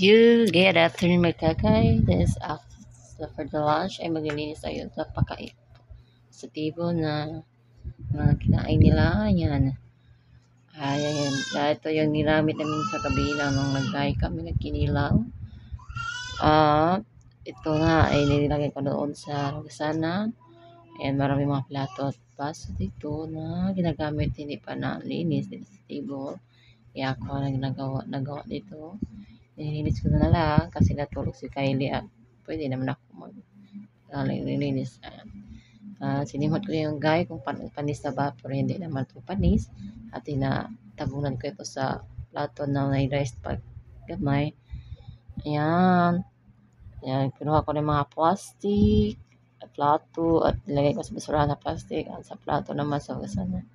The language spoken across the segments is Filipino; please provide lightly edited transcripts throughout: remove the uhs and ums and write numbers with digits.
Good afternoon mga kakay. This after for the lunch ay maglilinis tayo sa pakain sa table na mga kinain nila. Yan. Ayan. Ito yung ginamit namin sa kabila nung nagday kami nagkinilaw. Ito nga ay nilagay ko doon sa hugasanan. Ayan, marami mga plato at baso dito na ginagamit, hindi pa nalinis dito sa table. Kaya ako nagawa dito. Nilinis ko na lang kasi natulog si Kylie at pwede naman ako nilinis. Sinimot ko yung guy kung panis na ba, pero hindi naman ito panis. At tabunan ko ito sa plato na may rice pag gamay. Ayan. Ayan, kinuha ko ng mga plastic at plato at nilagay ko sa basurahan na plastic at sa plato naman sa hugasan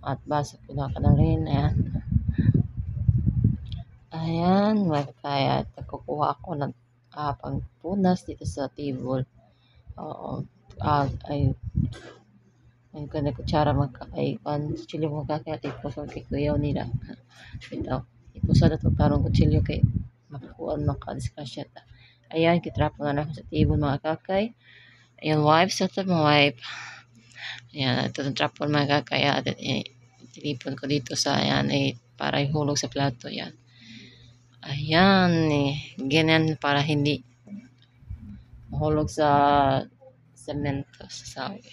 at baso kinuha ko na rin. Ayan. Ayan, kaya kukuha ako ng pangpunas dito sa table. Oo. Ay ko na kutsara chili mo kakaya ipuso kay kuyaw nila. Ito. Ipuso na ito karong kutsilyo kay makukuha makadiskasya ta. Ayan, kitrapo na ako sa table mga kakay. Ayan, wipe sa ito mga wipe. Ayan, ito ng trapo mga kakay. Tinipon ko dito sa ayan para ihulog sa plato. Ayan. Ayan, ganyan para hindi mahulog sa semento sa sawi.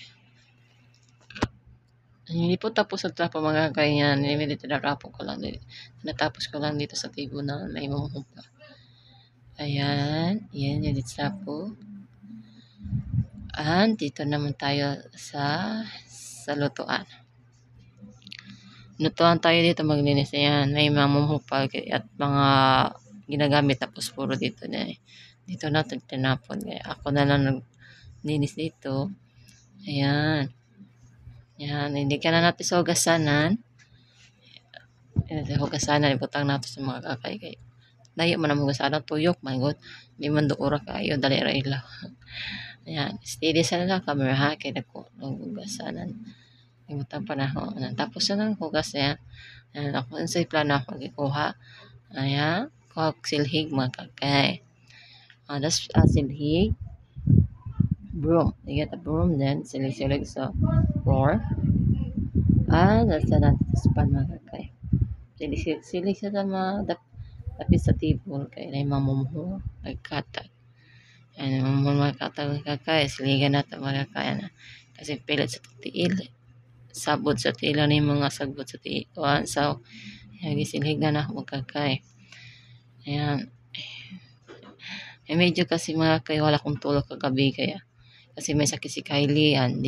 Hindi po tapos ang trapo mga ganyan. Tinatapos ko lang dito. Natapos ko lang dito sa table na may mamuhumpa. Ayan, yan yung trapo. And dito naman tayo sa lutuan. Lutuan tayo dito maglinis. Ayan, may mamumuhupal at mga ginagamit na puspuro dito na dito natin tinapon. Ako na lang naglinis dito. Ayan. Yan, hindi ka na natin sa hugasanan. Hugasanan, ibutang natin sa mga kakay. Layo man ang hugasanan, tuyok, my God. Hindi man doora kayo, dali ilaw. Ayan, steady sa lang camera ha, kaya hugasanan. Ibutang panahon. Tapos na lang hugas yan. Ayan, ako sa plano ako ikuha. Ayan, kuha silhig mga kakay. That's silhig. Broom. You get a broom, then silig-silig sa floor. Nasa natin sa pan mga kakay. Silig sa tapis sa table kaya na yung mamumuho nagkatag. Ayan, mamumuho nagkatag mga kakay. Siligan natin mga kakay na. Kasi pilit sa tiil. Sabot sa tiil na yung mga sagbot sa tiil. So, ayan, silig na ako mga kakay. Ayan. Medyo kasi mga kakay wala kong tulog kagabi kaya. Kasi may sakit si Kylie. Ayan.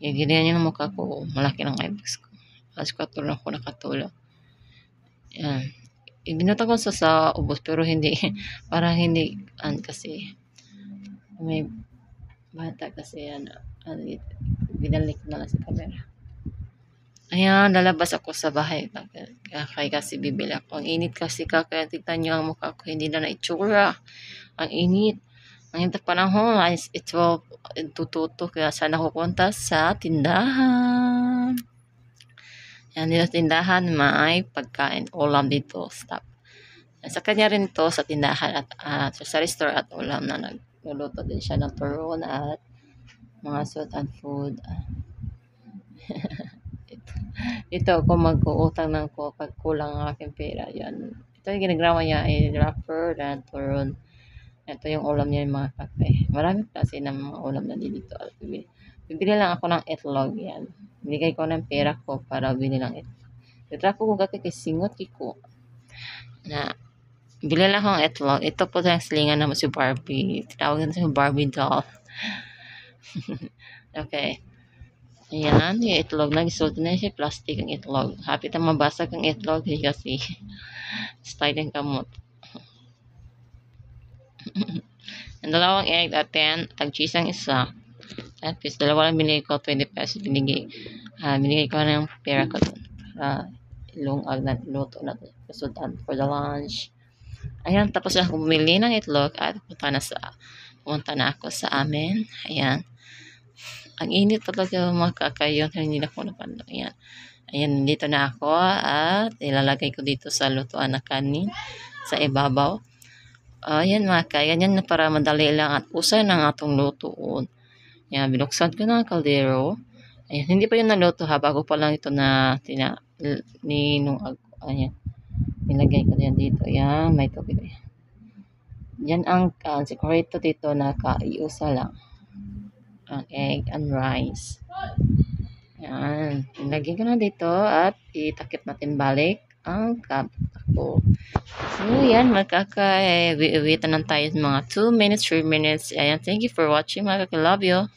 Yung ganyan yung mukha ko. Malaki ng eyebags ko. Alas 4 na ako nakatulog. Ayan. Ibinuta ko sa ubos pero hindi. Parang hindi. Kasi may bata kasi binalik na lang sa camera. Ayan. Lalabas ako sa bahay. Kasi bibili ako. Ang init kasi kaya tignan nyo ang mukha ko. Hindi na naitsura. Ang init. Ang init panahon is 12 tututo kaya sana kukunta sa tindahan. Yan dito sa tindahan may pagkain ulam dito stop. Sa kanya rin to sa tindahan at sa restaurant at ulam na nagluluto din siya ng turon at mga sweet and food. Ito ako mag-uutang ng ko pag kulang ang aking pera. Yan. Ito yung ginagawa niya ay wrapper and turon. Ito yung ulam niya yung mga kakay. Marami klase ng mga ulam na dito. Bibili lang ako ng itlog. Yan. Binigay ko ng pera ko para bili lang itlog. Itrapo ko kakay kay singot ko. Na, bili lang akong itlog. Ito po yung slingan naman si Barbie. Tinawag na si Barbie doll. Okay. Ayan, yung itlog. Nag-isulti na siya plastic ang itlog. Hapit ang mabasag ang itlog kasi style ng kamot. Ang dalawang egg at 10, tag-cheese ang isa. Tapos dalawa lang binigay ko, 20 pesos binigay ko ng pera ko doon. Ilungag na luto na kasudan for the lunch. Ayan, tapos na ako bumili ng itlog at pumunta na ako sa amin. Ayan. Ang init talaga mga kakayon, hindi na ako napando. Ayan. Ayan, dito na ako at ilalagay ko dito sa lutuan na kanin. sa ibabaw. Yan mga kay, ganyan na para madali lang at usay ng atong lutoon. Yan, binuksan ko na ang kaldero. Ayan, hindi pa yun naluto ha, bago pa lang ito na ayan, nilagay ko yan dito. Ayan, may tubig. Yan ang sekreto dito na kaiusa lang. Ang egg and rice. Ayan, nilagay ko na dito at itakip natin balik ang kabako. So, yan, magkaka-waitan lang tayo mga 2 minutes, 3 minutes. Ayan, thank you for watching mga kaka. Love you.